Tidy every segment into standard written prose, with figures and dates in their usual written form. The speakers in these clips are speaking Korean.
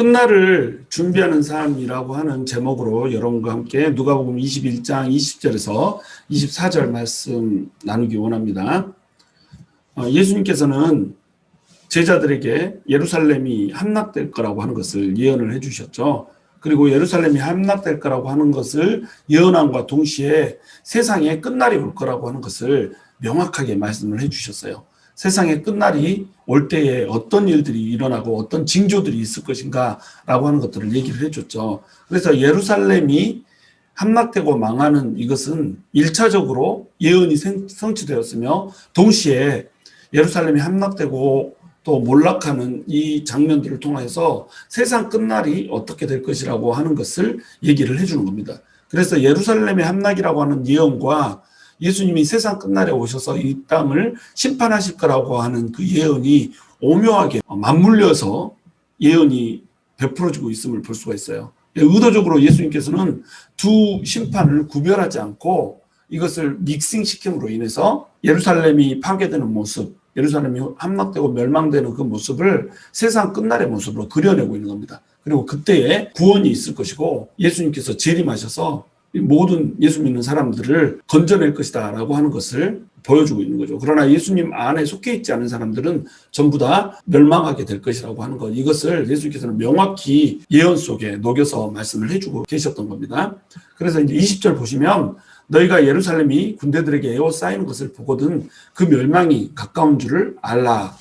끝날을 준비하는 삶이라고 하는 제목으로 여러분과 함께 누가복음 21장 20절에서 24절 말씀 나누기 원합니다. 예수님께서는 제자들에게 예루살렘이 함락될 거라고 하는 것을 예언을 해주셨죠. 그리고 예루살렘이 함락될 거라고 하는 것을 예언함과 동시에 세상에 끝날이 올 거라고 하는 것을 명확하게 말씀을 해주셨어요. 세상의 끝날이 올 때에 어떤 일들이 일어나고 어떤 징조들이 있을 것인가 라고 하는 것들을 얘기를 해줬죠. 그래서 예루살렘이 함락되고 망하는 이것은 1차적으로 예언이 성취되었으며 동시에 예루살렘이 함락되고 또 몰락하는 이 장면들을 통해서 세상 끝날이 어떻게 될 것이라고 하는 것을 얘기를 해주는 겁니다. 그래서 예루살렘의 함락이라고 하는 예언과 예수님이 세상 끝날에 오셔서 이 땅을 심판하실 거라고 하는 그 예언이 오묘하게 맞물려서 예언이 베풀어지고 있음을 볼 수가 있어요. 의도적으로 예수님께서는 두 심판을 구별하지 않고 이것을 믹싱시킴으로 인해서 예루살렘이 파괴되는 모습, 예루살렘이 함락되고 멸망되는 그 모습을 세상 끝날의 모습으로 그려내고 있는 겁니다. 그리고 그때에 구원이 있을 것이고 예수님께서 재림하셔서 모든 예수 믿는 사람들을 건져낼 것이다 라고 하는 것을 보여주고 있는 거죠. 그러나 예수님 안에 속해 있지 않은 사람들은 전부 다 멸망하게 될 것이라고 하는 것, 이것을 예수님께서는 명확히 예언 속에 녹여서 말씀을 해주고 계셨던 겁니다. 그래서 이제 20절 보시면 너희가 예루살렘이 군대들에게 에워싸이는 것을 보거든 그 멸망이 가까운 줄을 알라.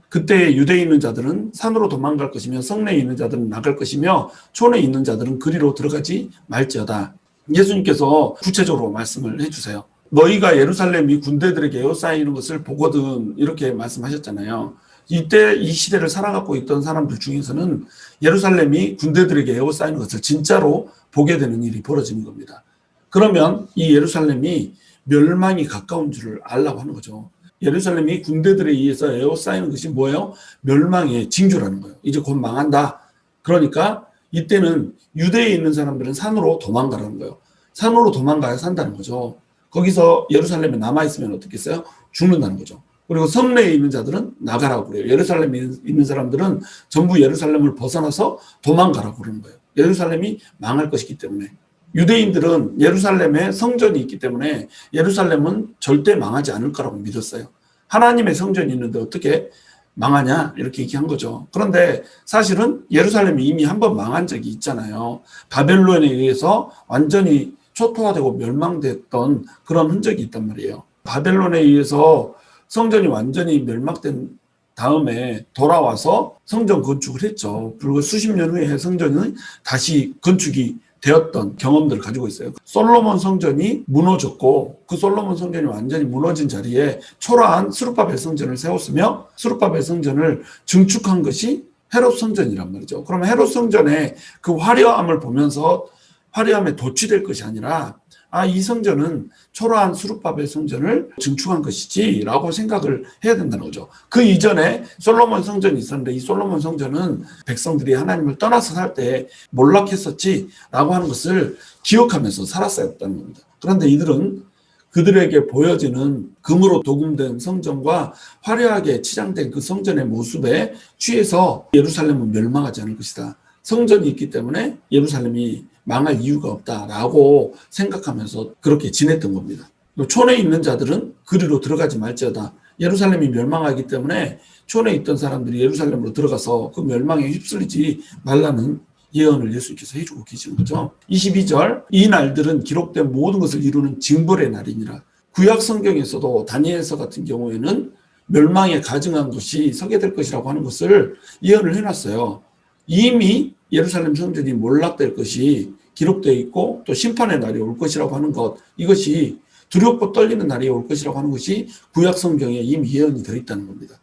그때 유대에 있는 자들은 산으로 도망갈 것이며 성내에 있는 자들은 나갈 것이며 촌에 있는 자들은 그리로 들어가지 말지어다. 예수님께서 구체적으로 말씀을 해주세요. 너희가 예루살렘이 군대들에게 에워싸이는 것을 보거든 이렇게 말씀하셨잖아요. 이때 이 시대를 살아가고 있던 사람들 중에서는 예루살렘이 군대들에게 에워싸이는 것을 진짜로 보게 되는 일이 벌어지는 겁니다. 그러면 이 예루살렘이 멸망이 가까운 줄을 알라고 하는 거죠. 예루살렘이 군대들에 의해서 에워싸이는 것이 뭐예요? 멸망의 징조라는 거예요. 이제 곧 망한다. 그러니까 이때는 유대에 있는 사람들은 산으로 도망가라는 거예요. 산으로 도망가야 산다는 거죠. 거기서 예루살렘에 남아있으면 어떻겠어요? 죽는다는 거죠. 그리고 성내에 있는 자들은 나가라고 그래요. 예루살렘에 있는 사람들은 전부 예루살렘을 벗어나서 도망가라고 그러는 거예요. 예루살렘이 망할 것이기 때문에. 유대인들은 예루살렘에 성전이 있기 때문에 예루살렘은 절대 망하지 않을 거라고 믿었어요. 하나님의 성전이 있는데 어떻게 망하냐 이렇게 얘기한 거죠. 그런데 사실은 예루살렘이 이미 한번 망한 적이 있잖아요. 바벨론에 의해서 완전히 초토화되고 멸망됐던 그런 흔적이 있단 말이에요. 바벨론에 의해서 성전이 완전히 멸망된 다음에 돌아와서 성전 건축을 했죠. 그리고 수십 년 후에 성전은 다시 건축이 되었던 경험들을 가지고 있어요. 솔로몬 성전이 무너졌고 그 솔로몬 성전이 완전히 무너진 자리에 초라한 스룹바벨 성전을 세웠으며 스룹바벨 성전을 증축한 것이 헤롯 성전이란 말이죠. 그러면 헤롯 성전의 그 화려함을 보면서 화려함에 도취될 것이 아니라 이 성전은 초라한 스룹바벨 성전을 증축한 것이지 라고 생각을 해야 된다는 거죠. 그 이전에 솔로몬 성전이 있었는데 이 솔로몬 성전은 백성들이 하나님을 떠나서 살 때 몰락했었지 라고 하는 것을 기억하면서 살았어야 했다는 겁니다. 그런데 이들은 그들에게 보여지는 금으로 도금된 성전과 화려하게 치장된 그 성전의 모습에 취해서 예루살렘은 멸망하지 않을 것이다. 성전이 있기 때문에 예루살렘이 망할 이유가 없다라고 생각하면서 그렇게 지냈던 겁니다. 촌에 있는 자들은 그리로 들어가지 말지어다. 예루살렘이 멸망하기 때문에 촌에 있던 사람들이 예루살렘으로 들어가서 그 멸망에 휩쓸리지 말라는 예언을 예수님께서 해주고 계시는 거죠. 22절 이 날들은 기록된 모든 것을 이루는 징벌의 날이니라. 구약 성경에서도 다니엘서 같은 경우에는 멸망에 가증한 것이 서게 될 것이라고 하는 것을 예언을 해놨어요. 이미 예루살렘 성전이 몰락될 것이 기록되어 있고 또 심판의 날이 올 것이라고 하는 것, 이것이 두렵고 떨리는 날이 올 것이라고 하는 것이 구약 성경에 이미 예언이 되어 있다는 겁니다.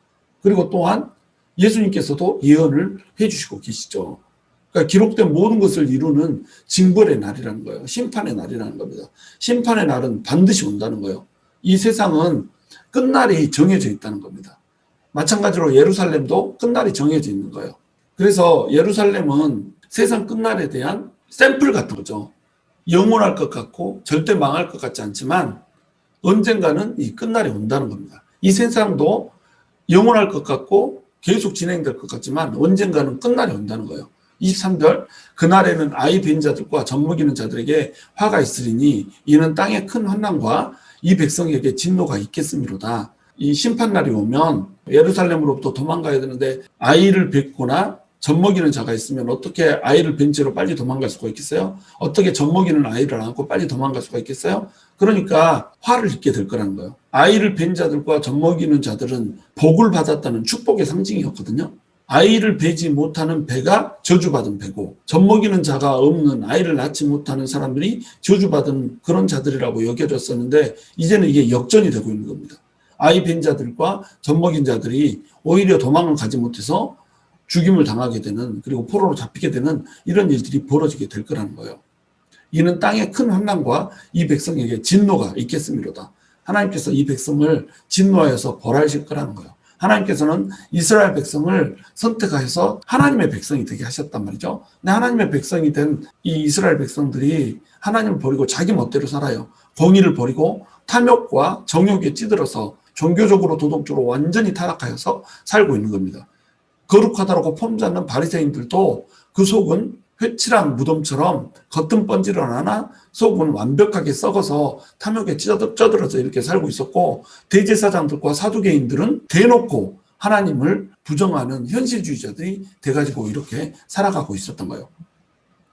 그리고 또한 예수님께서도 예언을 해주시고 계시죠. 그러니까 기록된 모든 것을 이루는 징벌의 날이라는 거예요. 심판의 날이라는 겁니다. 심판의 날은 반드시 온다는 거예요. 이 세상은 끝날이 정해져 있다는 겁니다. 마찬가지로 예루살렘도 끝날이 정해져 있는 거예요. 그래서 예루살렘은 세상 끝날에 대한 샘플 같은 거죠. 영원할 것 같고 절대 망할 것 같지 않지만 언젠가는 이 끝날이 온다는 겁니다. 이 세상도 영원할 것 같고 계속 진행될 것 같지만 언젠가는 끝날이 온다는 거예요. 23절 그날에는 아이 뵌 자들과 젖먹이는 자들에게 화가 있으리니 이는 땅의 큰 환난과 이 백성에게 진노가 있겠음이로다. 이 심판날이 오면 예루살렘으로부터 도망가야 되는데 아이를 뵙거나 젖먹이는 자가 있으면 어떻게 아이를 뵌 채로 빨리 도망갈 수가 있겠어요? 어떻게 젖먹이는 아이를 안고 빨리 도망갈 수가 있겠어요? 그러니까 화를 입게 될 거라는 거예요. 아이를 뵌 자들과 젖먹이는 자들은 복을 받았다는 축복의 상징이었거든요. 아이를 베지 못하는 배가 저주받은 배고 젖먹이는 자가 없는 아이를 낳지 못하는 사람들이 저주받은 그런 자들이라고 여겨졌었는데 이제는 이게 역전이 되고 있는 겁니다. 아이 뵌 자들과 젖먹인 자들이 오히려 도망을 가지 못해서 죽임을 당하게 되는 그리고 포로로 잡히게 되는 이런 일들이 벌어지게 될 거라는 거예요. 이는 땅의 큰 환난과 이 백성에게 진노가 있겠음이로다. 하나님께서 이 백성을 진노하여서 벌하실 거라는 거예요. 하나님께서는 이스라엘 백성을 선택하여서 하나님의 백성이 되게 하셨단 말이죠. 근데 하나님의 백성이 된 이 이스라엘 백성들이 하나님을 버리고 자기 멋대로 살아요. 공의를 버리고 탐욕과 정욕에 찌들어서 종교적으로 도덕적으로 완전히 타락하여서 살고 있는 겁니다. 거룩하다라고 폼잡는 바리새인들도 그 속은 회칠한 무덤처럼 겉은 번지런하나 속은 완벽하게 썩어서 탐욕에 쪄들어서 이렇게 살고 있었고 대제사장들과 사두개인들은 대놓고 하나님을 부정하는 현실주의자들이 돼가지고 이렇게 살아가고 있었던 거예요.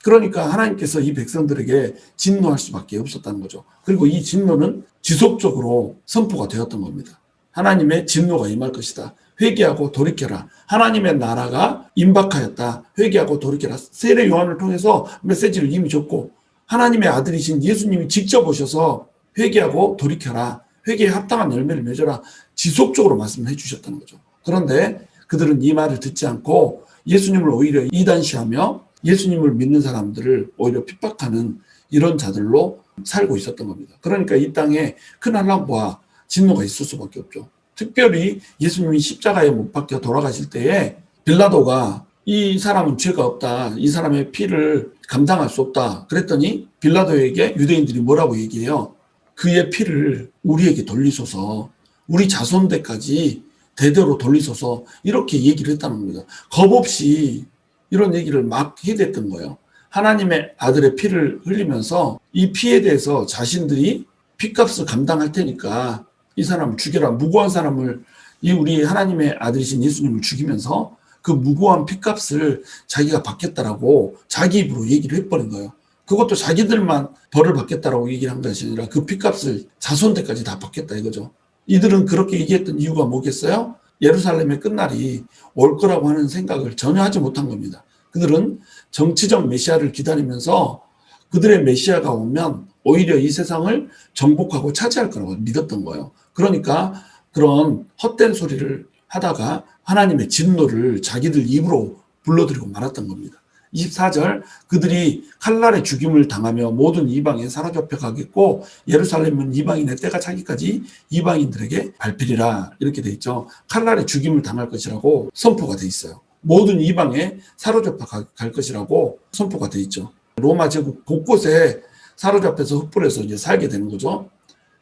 그러니까 하나님께서 이 백성들에게 진노할 수밖에 없었다는 거죠. 그리고 이 진노는 지속적으로 선포가 되었던 겁니다. 하나님의 진노가 임할 것이다. 회개하고 돌이켜라. 하나님의 나라가 임박하였다. 회개하고 돌이켜라. 세례 요한을 통해서 메시지를 이미 줬고 하나님의 아들이신 예수님이 직접 오셔서 회개하고 돌이켜라. 회개에 합당한 열매를 맺어라. 지속적으로 말씀을 해주셨다는 거죠. 그런데 그들은 이 말을 듣지 않고 예수님을 오히려 이단시하며 예수님을 믿는 사람들을 오히려 핍박하는 이런 자들로 살고 있었던 겁니다. 그러니까 이 땅에 큰 환난과 진노가 있을 수밖에 없죠. 특별히 예수님이 십자가에 못 박혀 돌아가실 때에 빌라도가 이 사람은 죄가 없다. 이 사람의 피를 감당할 수 없다. 그랬더니 빌라도에게 유대인들이 뭐라고 얘기해요? 그의 피를 우리에게 돌리소서. 우리 자손대까지 대대로 돌리소서. 이렇게 얘기를 했다는 겁니다. 겁 없이 이런 얘기를 막 해댔던 거예요. 하나님의 아들의 피를 흘리면서 이 피에 대해서 자신들이 피값을 감당할 테니까 이 사람을 죽여라. 무고한 사람을 이 우리 하나님의 아들이신 예수님을 죽이면서 그 무고한 피값을 자기가 받겠다라고 자기 입으로 얘기를 해버린 거예요. 그것도 자기들만 벌을 받겠다라고 얘기를 한 것이 아니라 그 피값을 자손들까지 다 받겠다 이거죠. 이들은 그렇게 얘기했던 이유가 뭐겠어요? 예루살렘의 끝날이 올 거라고 하는 생각을 전혀 하지 못한 겁니다. 그들은 정치적 메시아를 기다리면서 그들의 메시아가 오면 오히려 이 세상을 정복하고 차지할 거라고 믿었던 거예요. 그러니까 그런 헛된 소리를 하다가 하나님의 진노를 자기들 입으로 불러들이고 말았던 겁니다. 24절 그들이 칼날의 죽임을 당하며 모든 이방에 사로잡혀 가겠고 예루살렘은 이방인의 때가 차기까지 이방인들에게 밟히리라 이렇게 돼 있죠. 칼날의 죽임을 당할 것이라고 선포가 돼 있어요. 모든 이방에 사로잡혀 갈 것이라고 선포가 돼 있죠. 로마 제국 곳곳에 사로잡혀서 흩뿌려서 이제 살게 되는 거죠.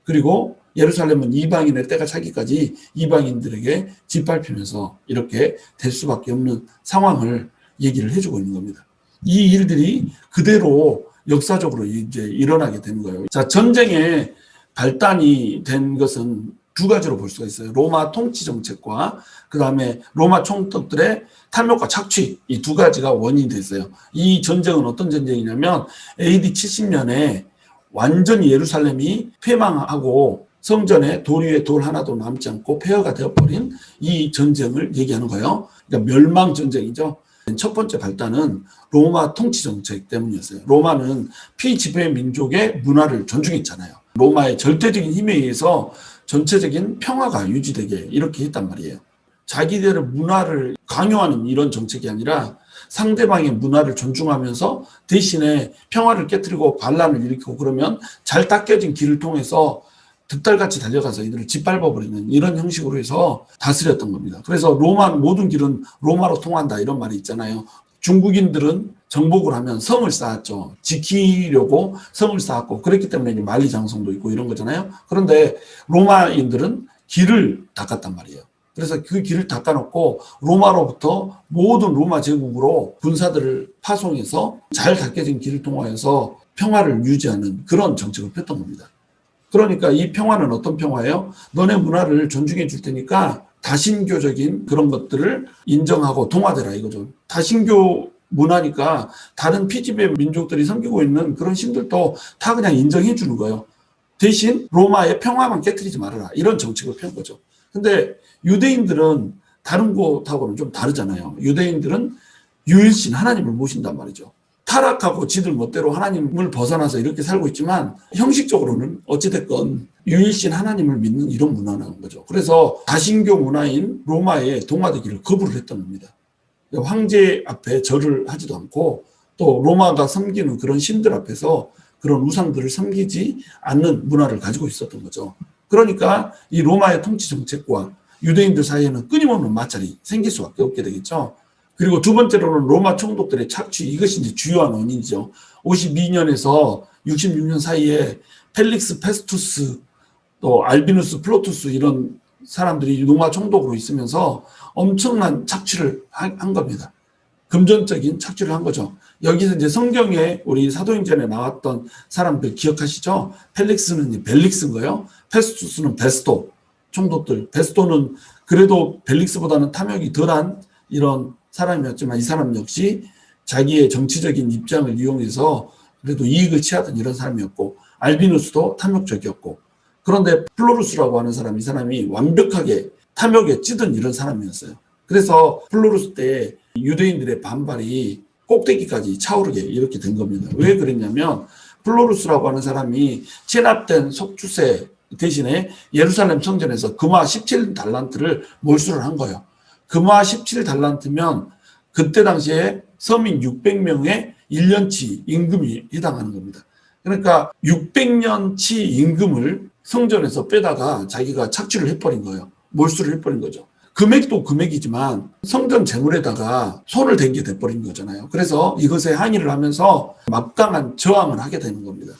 그리고 예루살렘은 이방인의 때가 차기까지 이방인들에게 짓밟히면서 이렇게 될 수밖에 없는 상황을 얘기를 해주고 있는 겁니다. 이 일들이 그대로 역사적으로 이제 일어나게 되는 거예요. 자, 전쟁의 발단이 된 것은 두 가지로 볼 수가 있어요. 로마 통치 정책과 그 다음에 로마 총독들의 탐욕과 착취 이 두 가지가 원인이 됐어요. 이 전쟁은 어떤 전쟁이냐면 AD 70년에 완전히 예루살렘이 폐망하고 성전에 돌 위에 돌 하나도 남지 않고 폐허가 되어버린 이 전쟁을 얘기하는 거예요. 그러니까 멸망 전쟁이죠. 첫 번째 발단은 로마 통치 정책 때문이었어요. 로마는 피지배 민족의 문화를 존중했잖아요. 로마의 절대적인 힘에 의해서 전체적인 평화가 유지되게 이렇게 했단 말이에요. 자기들의 문화를 강요하는 이런 정책이 아니라 상대방의 문화를 존중하면서 대신에 평화를 깨뜨리고 반란을 일으키고 그러면 잘 닦여진 길을 통해서 득달같이 달려가서 이들을 짓밟아버리는 이런 형식으로 해서 다스렸던 겁니다. 그래서 로마 모든 길은 로마로 통한다 이런 말이 있잖아요. 중국인들은 정복을 하면 성을 쌓았죠. 지키려고 성을 쌓았고 그랬기 때문에 만리장성도 있고 이런 거잖아요. 그런데 로마인들은 길을 닦았단 말이에요. 그래서 그 길을 닦아놓고 로마로부터 모든 로마 제국으로 군사들을 파송해서 잘 닦여진 길을 통하여서 평화를 유지하는 그런 정책을 폈던 겁니다. 그러니까 이 평화는 어떤 평화예요? 너네 문화를 존중해 줄 테니까 다신교적인 그런 것들을 인정하고 동화되라 이거죠. 다신교 문화니까 다른 피지배 민족들이 섬기고 있는 그런 신들도 다 그냥 인정해 주는 거예요. 대신 로마의 평화만 깨트리지 말아라. 이런 정책을 편 거죠. 근데 유대인들은 다른 곳하고는 좀 다르잖아요. 유대인들은 유일신 하나님을 모신단 말이죠. 타락하고 지들 멋대로 하나님을 벗어나서 이렇게 살고 있지만 형식적으로는 어찌됐건 유일신 하나님을 믿는 이런 문화라는 거죠. 그래서 다신교 문화인 로마의 동화되기를 거부를 했던 겁니다. 황제 앞에 절을 하지도 않고 또 로마가 섬기는 그런 신들 앞에서 그런 우상들을 섬기지 않는 문화를 가지고 있었던 거죠. 그러니까 이 로마의 통치 정책과 유대인들 사이에는 끊임없는 마찰이 생길 수밖에 없게 되겠죠. 그리고 두 번째로는 로마 총독들의 착취, 이것이 이제 주요한 원인이죠. 52년에서 66년 사이에 펠릭스 페스투스, 또 알비누스 플로투스 이런 사람들이 로마 총독으로 있으면서 엄청난 착취를 한 겁니다. 금전적인 착취를 한 거죠. 여기서 이제 성경에 우리 사도행전에 나왔던 사람들 기억하시죠? 펠릭스는 벨릭스인 거예요. 페스투스는 베스토 총독들. 베스토는 그래도 벨릭스보다는 탐욕이 덜한 이런 사람이었지만 이 사람 역시 자기의 정치적인 입장을 이용해서 그래도 이익을 취하던 이런 사람이었고, 알비누스도 탐욕적이었고, 그런데 플로루스라고 하는 사람, 이 사람이 완벽하게 탐욕에 찌든 이런 사람이었어요. 그래서 플로루스 때 유대인들의 반발이 꼭대기까지 차오르게 이렇게 된 겁니다. 왜 그랬냐면 플로루스라고 하는 사람이 체납된 속주세 대신에 예루살렘 성전에서 금화 17달란트를 몰수를 한 거예요. 금화 17달란트면 그때 당시에 서민 600명의 1년치 임금이 해당하는 겁니다. 그러니까 600년치 임금을 성전에서 빼다가 자기가 착취를 해버린 거예요. 몰수를 해버린 거죠. 금액도 금액이지만 성전 재물에다가 손을 댄 게 돼버린 거잖아요. 그래서 이것에 항의를 하면서 막강한 저항을 하게 되는 겁니다.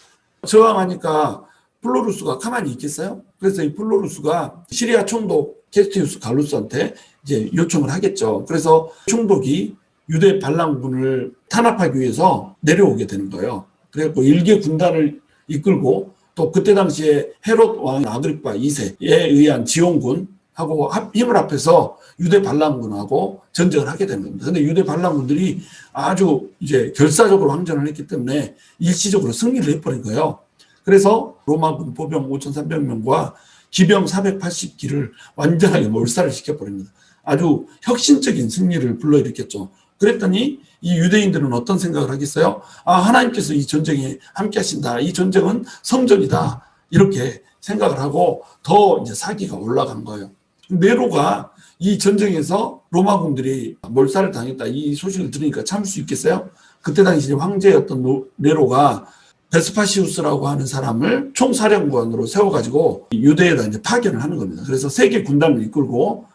저항하니까 플로루스가 가만히 있겠어요? 그래서 이 플로루스가 시리아 총독 캐스티우스 갈루스한테 이제 요청을 하겠죠. 그래서 총독이 유대 반란군을 탄압하기 위해서 내려오게 되는 거예요. 그래서 일개 군단을 이끌고 또 그때 당시에 헤롯 왕 아그리파 2세에 의한 지원군하고 힘을 합해서 유대 반란군하고 전쟁을 하게 되는 겁니다. 근데 유대 반란군들이 아주 이제 결사적으로 항전을 했기 때문에 일시적으로 승리를 해버린 거예요. 그래서 로마군 보병 5,300명과 기병 480기를 완전하게 몰살을 시켜버립니다. 아주 혁신적인 승리를 불러일으켰죠. 그랬더니 이 유대인들은 어떤 생각을 하겠어요? 아, 하나님께서 이 전쟁에 함께 하신다. 이 전쟁은 성전이다. 이렇게 생각을 하고 더 이제 사기가 올라간 거예요. 네로가 이 전쟁에서 로마군들이 몰살을 당했다. 이 소식을 들으니까 참을 수 있겠어요? 그때 당시 황제였던 네로가 베스파시우스라고 하는 사람을 총사령관으로 세워가지고 유대에다 이제 파견을 하는 겁니다. 그래서 세계 군단을 이끌고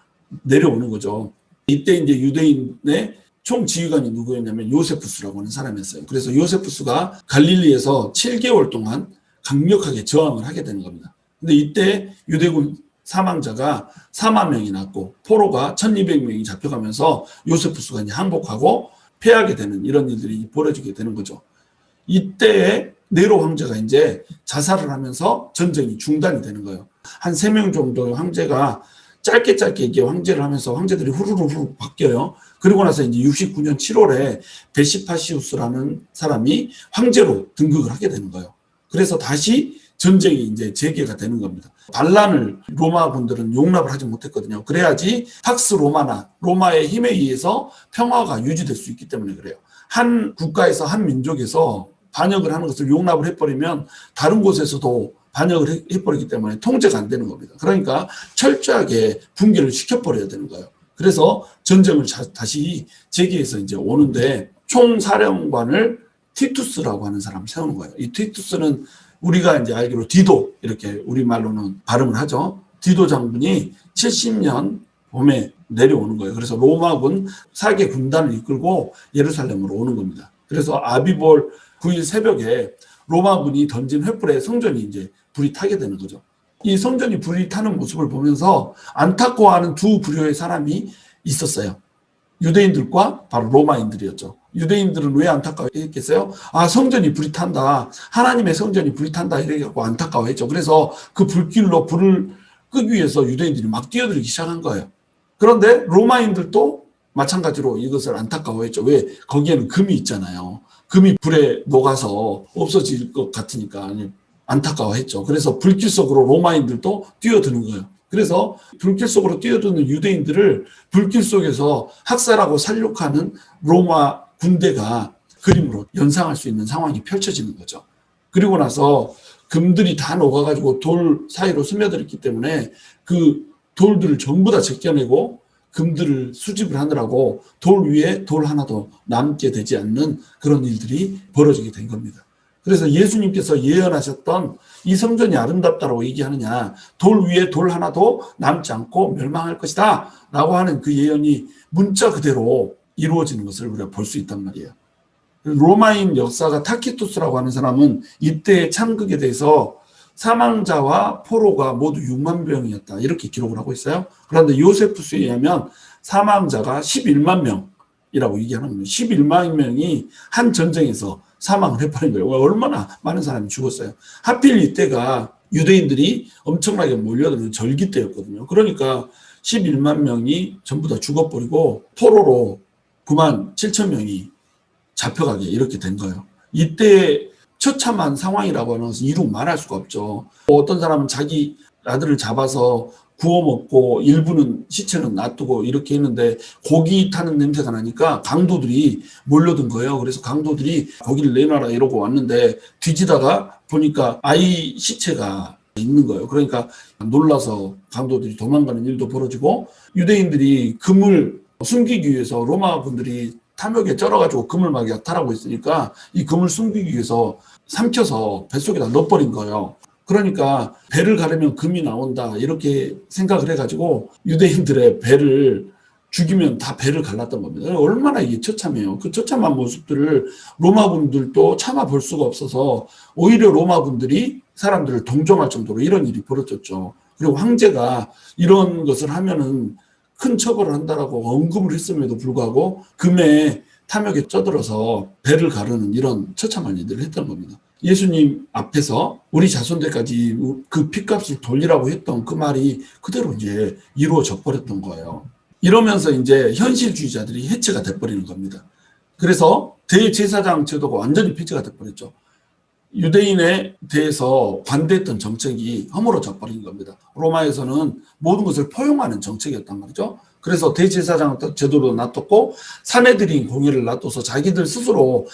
내려오는 거죠. 이때 이제 유대인의 총지휘관이 누구였냐면 요세푸스라고 하는 사람이었어요. 그래서 요세푸스가 갈릴리에서 7개월 동안 강력하게 저항을 하게 되는 겁니다. 근데 이때 유대군 사망자가 4만 명이 났고 포로가 1200명이 잡혀가면서 요세푸스가 이제 항복하고 패하게 되는 이런 일들이 벌어지게 되는 거죠. 이때에 네로 황제가 이제 자살을 하면서 전쟁이 중단이 되는 거예요. 한 3명 정도의 황제가 짧게 이게 황제를 하면서 황제들이 후루룩 바뀌어요. 그리고 나서 이제 69년 7월에 베시파시우스라는 사람이 황제로 등극을 하게 되는 거예요. 그래서 다시 전쟁이 이제 재개가 되는 겁니다. 반란을 로마 군들은 용납을 하지 못했거든요. 그래야지 팍스 로마나 로마의 힘에 의해서 평화가 유지될 수 있기 때문에 그래요. 한 국가에서 한 민족에서 반역을 하는 것을 용납을 해버리면 다른 곳에서도 반역을 해버리기 때문에 통제가 안 되는 겁니다. 그러니까 철저하게 붕괴를 시켜버려야 되는 거예요. 그래서 전쟁을 다시 재개해서 이제 오는데 총사령관을 티투스라고 하는 사람을 세우는 거예요. 이 티투스는 우리가 이제 알기로 디도 이렇게 우리말로는 발음을 하죠. 디도 장군이 70년 봄에 내려오는 거예요. 그래서 로마군 4개 군단을 이끌고 예루살렘으로 오는 겁니다. 그래서 아비볼 9일 새벽에 로마군이 던진 횃불에 성전이 이제 불이 타게 되는 거죠. 이 성전이 불이 타는 모습을 보면서 안타까워하는 두 부류의 사람이 있었어요. 유대인들과 바로 로마인들이었죠. 유대인들은 왜 안타까워했겠어요? 아, 성전이 불이 탄다. 하나님의 성전이 불이 탄다. 이래갖고 안타까워했죠. 그래서 그 불길로 불을 끄기 위해서 유대인들이 막 뛰어들기 시작한 거예요. 그런데 로마인들도 마찬가지로 이것을 안타까워했죠. 왜? 거기에는 금이 있잖아요. 금이 불에 녹아서 없어질 것 같으니까 안타까워했죠. 그래서 불길 속으로 로마인들도 뛰어드는 거예요. 그래서 불길 속으로 뛰어드는 유대인들을 불길 속에서 학살하고 살육하는 로마 군대가 그림으로 연상할 수 있는 상황이 펼쳐지는 거죠. 그리고 나서 금들이 다 녹아가지고 돌 사이로 스며들었기 때문에 그 돌들을 전부 다 제껴내고 금들을 수집을 하느라고 돌 위에 돌 하나도 남게 되지 않는 그런 일들이 벌어지게 된 겁니다. 그래서 예수님께서 예언하셨던 이 성전이 아름답다라고 얘기하느냐, 돌 위에 돌 하나도 남지 않고 멸망할 것이다 라고 하는 그 예언이 문자 그대로 이루어지는 것을 우리가 볼 수 있단 말이에요. 로마인 역사가 타키투스라고 하는 사람은 이때의 참극에 대해서 사망자와 포로가 모두 6만 명이었다 이렇게 기록을 하고 있어요. 그런데 요세푸스에 의하면 사망자가 11만 명이라고 얘기하는 겁니다. 11만 명이 한 전쟁에서 사망을 해버린 거예요. 얼마나 많은 사람이 죽었어요. 하필 이때가 유대인들이 엄청나게 몰려드는 절기 때였거든요. 그러니까 11만 명이 전부 다 죽어버리고 포로로 9만 7천 명이 잡혀가게 이렇게 된 거예요. 이때 처참한 상황이라고 하는 것은 이루 말할 수가 없죠. 어떤 사람은 자기 아들을 잡아서 구워 먹고 일부는 시체는 놔두고 이렇게 했는데 고기 타는 냄새가 나니까 강도들이 몰려든 거예요. 그래서 강도들이 고기를 내놔라 이러고 왔는데 뒤지다가 보니까 아이 시체가 있는 거예요. 그러니까 놀라서 강도들이 도망가는 일도 벌어지고 유대인들이 금을 숨기기 위해서 로마 분들이 탐욕에 쩔어가지고 금을 막 약탈하고 있으니까 이 금을 숨기기 위해서 삼켜서 뱃속에다 넣어버린 거예요. 그러니까 배를 가르면 금이 나온다 이렇게 생각을 해가지고 유대인들의 배를 죽이면 다 배를 갈랐던 겁니다. 얼마나 이게 처참해요. 그 처참한 모습들을 로마 분들도 참아볼 수가 없어서 오히려 로마 분들이 사람들을 동정할 정도로 이런 일이 벌어졌죠. 그리고 황제가 이런 것을 하면은 큰 처벌을 한다라고 언급을 했음에도 불구하고 금에 탐욕에 쩌들어서 배를 가르는 이런 처참한 일들을 했던 겁니다. 예수님 앞에서 우리 자손들까지 그 핏값을 돌리라고 했던 그 말이 그대로 이제 이루어져 버렸던 거예요. 이러면서 이제 현실주의자들이 해체가 돼버리는 겁니다. 그래서 대제사장 제도가 완전히 폐지가 돼버렸죠. 유대인에 대해서 반대했던 정책이 허물어져 버린 겁니다. 로마에서는 모든 것을 포용하는 정책이었단 말이죠. 그래서 대제사장 제도로 놔뒀고 사내들인 공의를 놔둬서 자기들 스스로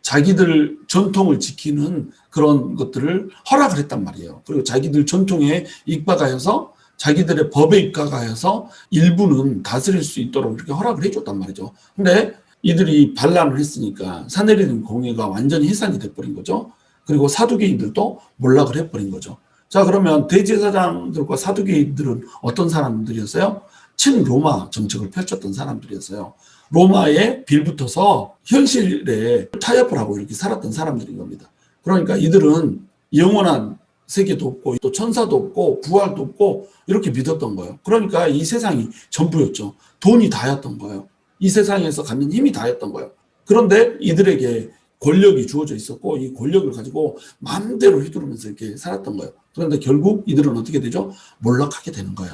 자기들 전통을 지키는 그런 것들을 허락을 했단 말이에요. 그리고 자기들 전통에 입각하여서 자기들의 법에 입각하여서 일부는 다스릴 수 있도록 이렇게 허락을 해줬단 말이죠. 근데 이들이 반란을 했으니까 사내들인 공의가 완전히 해산이 돼버린 거죠. 그리고 사두개인들도 몰락을 해버린 거죠. 자, 그러면 대제사장들과 사두개인들은 어떤 사람들이었어요? 친로마 정책을 펼쳤던 사람들이었어요. 로마에 빌붙어서 현실에 타협을 하고 이렇게 살았던 사람들인 겁니다. 그러니까 이들은 영원한 세계도 없고 또 천사도 없고 부활도 없고 이렇게 믿었던 거예요. 그러니까 이 세상이 전부였죠. 돈이 다였던 거예요. 이 세상에서 갖는 힘이 다였던 거예요. 그런데 이들에게 권력이 주어져 있었고 이 권력을 가지고 마음대로 휘두르면서 이렇게 살았던 거예요. 그런데 결국 이들은 어떻게 되죠? 몰락하게 되는 거예요.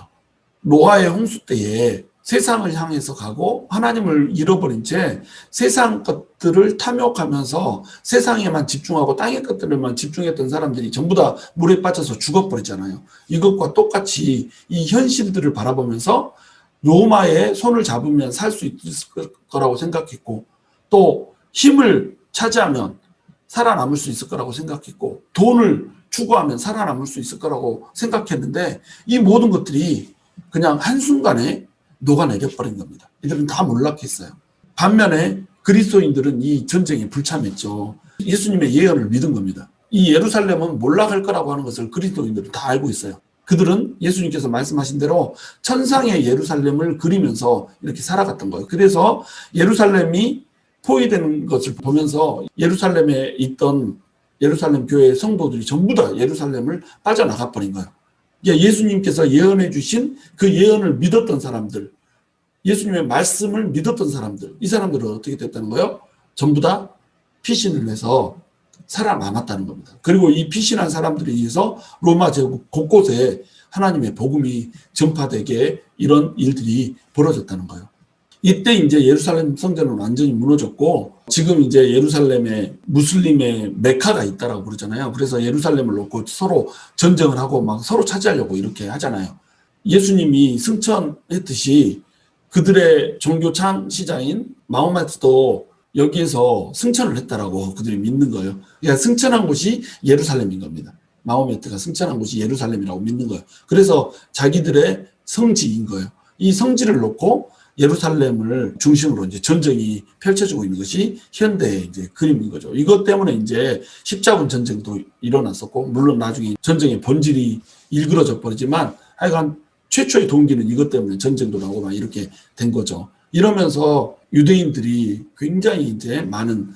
노아의 홍수 때에 세상을 향해서 가고 하나님을 잃어버린 채 세상 것들을 탐욕하면서 세상에만 집중하고 땅의 것들에만 집중했던 사람들이 전부 다 물에 빠져서 죽어버리잖아요. 이것과 똑같이 이 현실들을 바라보면서 로마의 손을 잡으면 살 수 있을 거라고 생각했고 또 힘을 차지하면 살아남을 수 있을 거라고 생각했고 돈을 추구하면 살아남을 수 있을 거라고 생각했는데 이 모든 것들이 그냥 한순간에 녹아내려버린 겁니다. 이들은 다 몰락했어요. 반면에 그리스도인들은 이 전쟁에 불참했죠. 예수님의 예언을 믿은 겁니다. 이 예루살렘은 몰락할 거라고 하는 것을 그리스도인들은 다 알고 있어요. 그들은 예수님께서 말씀하신 대로 천상의 예루살렘을 그리면서 이렇게 살아갔던 거예요. 그래서 예루살렘이 포위되는 것을 보면서 예루살렘에 있던 예루살렘 교회의 성도들이 전부 다 예루살렘을 빠져나가 버린 거예요. 그러니까 예수님께서 예언해 주신 그 예언을 믿었던 사람들, 예수님의 말씀을 믿었던 사람들, 이 사람들은 어떻게 됐다는 거예요? 전부 다 피신을 해서 살아남았다는 겁니다. 그리고 이 피신한 사람들에 의해서 로마 제국 곳곳에 하나님의 복음이 전파되게 이런 일들이 벌어졌다는 거예요. 이때 이제 예루살렘 성전은 완전히 무너졌고, 지금 이제 예루살렘에 무슬림의 메카가 있다라고 그러잖아요. 그래서 예루살렘을 놓고 서로 전쟁을 하고 막 서로 차지하려고 이렇게 하잖아요. 예수님이 승천했듯이 그들의 종교 창시자인 마호메트도 여기에서 승천을 했다라고 그들이 믿는 거예요. 그러니까 승천한 곳이 예루살렘인 겁니다. 마호메트가 승천한 곳이 예루살렘이라고 믿는 거예요. 그래서 자기들의 성지인 거예요. 이 성지를 놓고 예루살렘을 중심으로 이제 전쟁이 펼쳐지고 있는 것이 현대의 이제 그림인 거죠. 이것 때문에 이제 십자군 전쟁도 일어났었고, 물론 나중에 전쟁의 본질이 일그러져 버리지만, 하여간 최초의 동기는 이것 때문에 전쟁도 나오고 막 이렇게 된 거죠. 이러면서 유대인들이 굉장히 이제 많은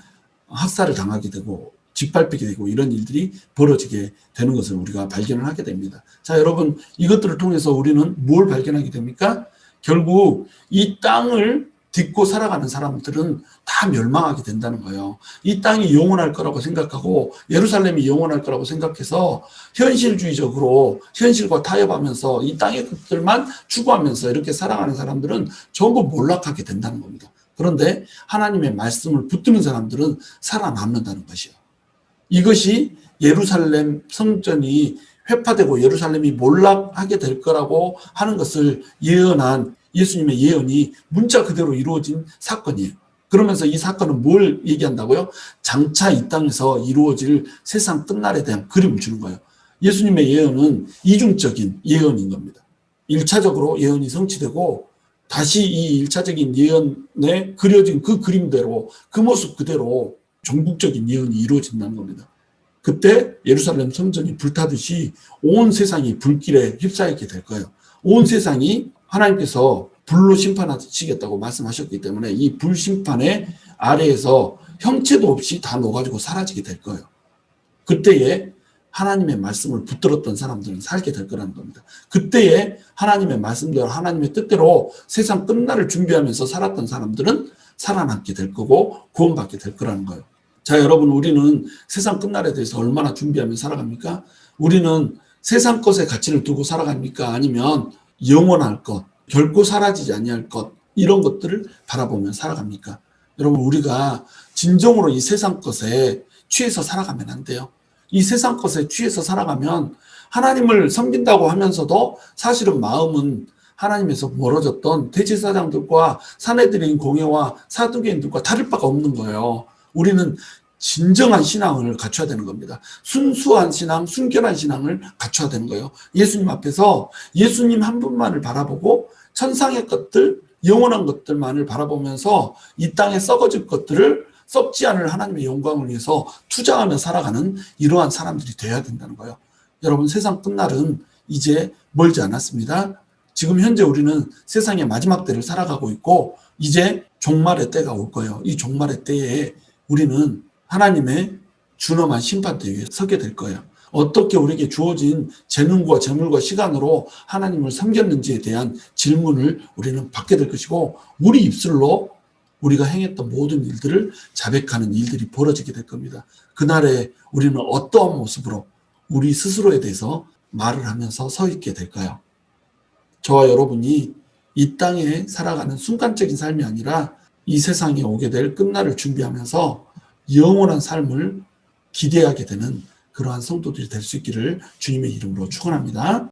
학살을 당하게 되고 짓밟히게 되고 이런 일들이 벌어지게 되는 것을 우리가 발견을 하게 됩니다. 자, 여러분, 이것들을 통해서 우리는 뭘 발견하게 됩니까? 결국 이 땅을 딛고 살아가는 사람들은 다 멸망하게 된다는 거예요. 이 땅이 영원할 거라고 생각하고 예루살렘이 영원할 거라고 생각해서 현실주의적으로 현실과 타협하면서 이 땅의 것들만 추구하면서 이렇게 살아가는 사람들은 전부 몰락하게 된다는 겁니다. 그런데 하나님의 말씀을 붙드는 사람들은 살아남는다는 것이요. 이것이 예루살렘 성전이 회파되고 예루살렘이 몰락하게 될 거라고 하는 것을 예언한 예수님의 예언이 문자 그대로 이루어진 사건이에요. 그러면서 이 사건은 뭘 얘기한다고요? 장차 이 땅에서 이루어질 세상 끝날에 대한 그림을 주는 거예요. 예수님의 예언은 이중적인 예언인 겁니다. 1차적으로 예언이 성취되고 다시 이 1차적인 예언에 그려진 그 그림대로 그 모습 그대로 종국적인 예언이 이루어진다는 겁니다. 그때 예루살렘 성전이 불타듯이 온 세상이 불길에 휩싸이게 될 거예요. 온 세상이 하나님께서 불로 심판하시겠다고 말씀하셨기 때문에 이 불심판의 아래에서 형체도 없이 다 녹아지고 사라지게 될 거예요. 그때에 하나님의 말씀을 붙들었던 사람들은 살게 될 거라는 겁니다. 그때에 하나님의 말씀대로 하나님의 뜻대로 세상 끝날을 준비하면서 살았던 사람들은 살아남게 될 거고 구원받게 될 거라는 거예요. 자, 여러분, 우리는 세상 끝날에 대해서 얼마나 준비하며 살아갑니까? 우리는 세상 것에 가치를 두고 살아갑니까? 아니면 영원할 것, 결코 사라지지 아니할 것, 이런 것들을 바라보며 살아갑니까? 여러분, 우리가 진정으로 이 세상 것에 취해서 살아가면 안 돼요. 이 세상 것에 취해서 살아가면 하나님을 섬긴다고 하면서도 사실은 마음은 하나님에서 멀어졌던 대제사장들과 사내들인 공회와 사두개인들과 다를 바가 없는 거예요. 우리는 진정한 신앙을 갖춰야 되는 겁니다. 순수한 신앙, 순결한 신앙을 갖춰야 되는 거예요. 예수님 앞에서 예수님 한 분만을 바라보고 천상의 것들, 영원한 것들만을 바라보면서 이 땅에 썩어질 것들을 썩지 않을 하나님의 영광을 위해서 투자하며 살아가는 이러한 사람들이 되어야 된다는 거예요. 여러분, 세상 끝날은 이제 멀지 않았습니다. 지금 현재 우리는 세상의 마지막 때를 살아가고 있고 이제 종말의 때가 올 거예요. 이 종말의 때에 우리는 하나님의 준엄한 심판대 위에 서게 될 거예요. 어떻게 우리에게 주어진 재능과 재물과 시간으로 하나님을 섬겼는지에 대한 질문을 우리는 받게 될 것이고 우리 입술로 우리가 행했던 모든 일들을 자백하는 일들이 벌어지게 될 겁니다. 그날에 우리는 어떠한 모습으로 우리 스스로에 대해서 말을 하면서 서 있게 될까요? 저와 여러분이 이 땅에 살아가는 순간적인 삶이 아니라 이 세상에 오게 될 끝날을 준비하면서 영원한 삶을 기대하게 되는 그러한 성도들이 될 수 있기를 주님의 이름으로 축원합니다.